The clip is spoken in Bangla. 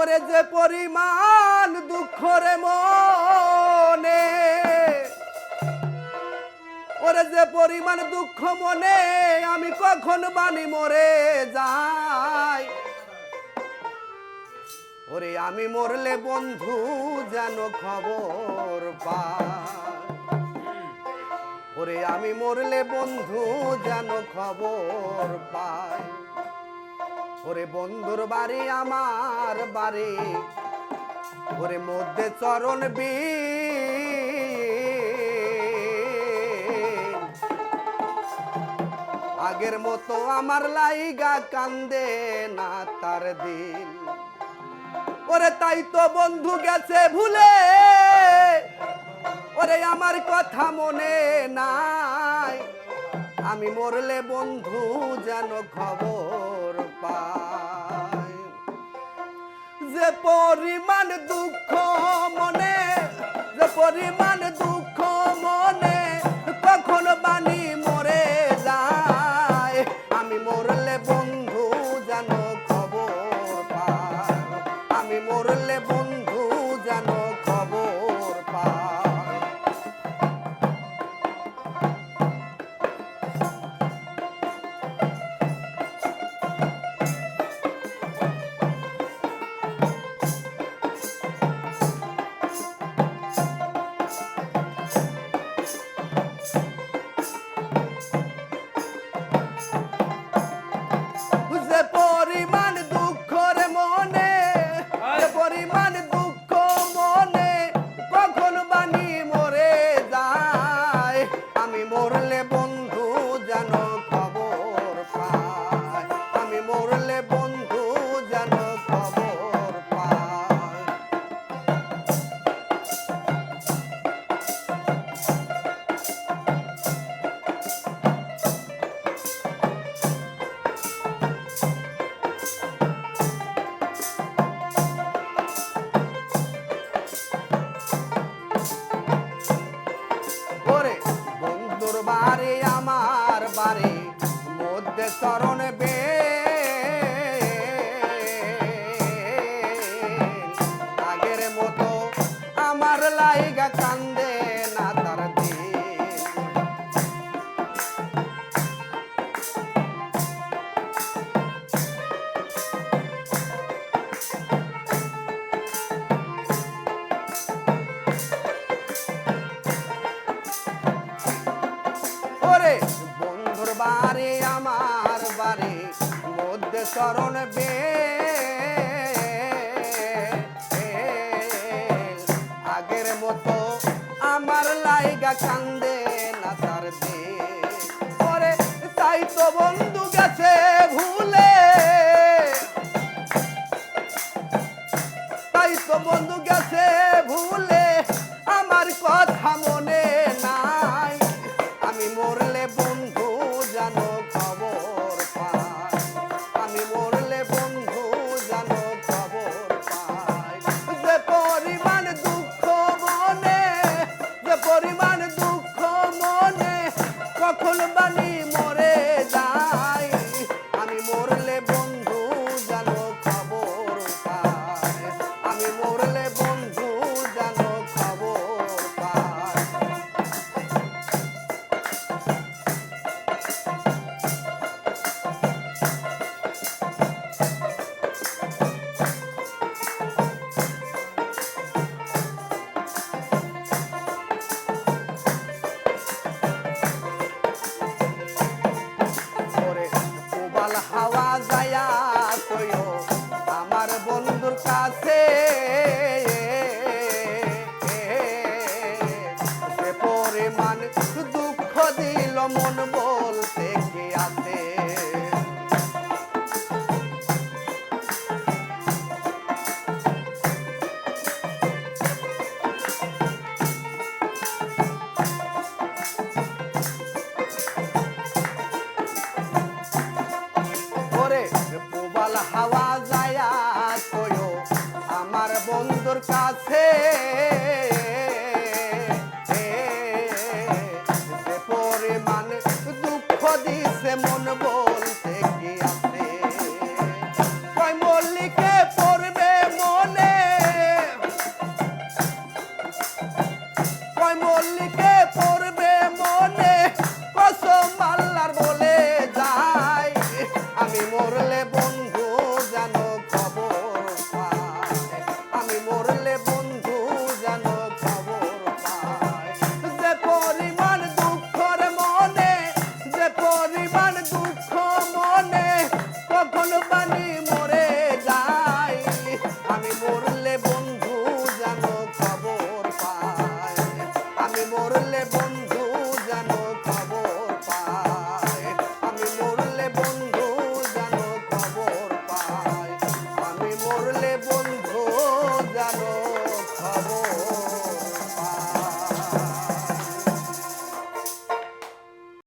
ওরে যে পরিমাণ দুঃখ রে মনে, ওরে যে পরিমাণ দুঃখ মনে, আমি কখন বানি মরে যাই। ওরে আমি মরলে বন্ধু যেন খবর পায়, ওরে আমি মরলে বন্ধু যেন খবর পায়। ওরে বন্ধুর বাড়ি আমার বাড়ি, ওরে মধ্যে চরণ আগের মতো আমার লাইগা কান্দে না তার দিল। ওরে তাই তো বন্ধু গেছে ভুলে, ওরে আমার কথা মনে নাই। আমি মরলে বন্ধু যেন খবর পায়। যে পরিমাণ দুঃখ মনে, যে পরিমাণ দুঃখ মনে, কখন বানি মরে যায়। আমি মরলে বন্ধু যেন খবর পায়, আমি মরলে বন্ধু যেন খবর পায়। পরিমাণ দুঃখ রে মনে, পরিমাণ দুঃখ মনে, কখন বানি মরে যায়। আমি মরলে বন্ধু যেন খবর পায়, আমি মরলে বন্ধু যেন খবর পায়। বাড়ি আমার বাড়ি মধ্যে চরণ আগের মতো আমার লাইগা কান্দে না তার দিল। ওরে বন্ধুর বাড়ি আমার বাড়ি মধ্যে চরণ আগের মতো আমার লাইগা কান্দে না তার দিল। ওরে তাই তো বন্ধু গেছে ভুলে, তাই তো বন্ধু গেছে ভুলে, আমার কথা মনে নাই। আমি মরলে বন্ধু যেন খবর পায়, আমি মরলে বন্ধু যেন খবর পায়। যে পরিমাণ দুঃখ মনে, যে পরিমাণ দুঃখ মনে, কখন বানি মরে যায়। আমি মরলে বন্ধু যেন খবর পায়, আমি মরলে বন্ধু যেন খবর পায়। হাওয়া যায়া কইও আমার বন্ধুর কাছে, সে পরিমাণ দুঃখ দিল মন বলতে কি আছে। হাওয়া যায়া কইও আমার বন্ধুর কাছে, সে পরিমাণ দুঃখ দিছে মন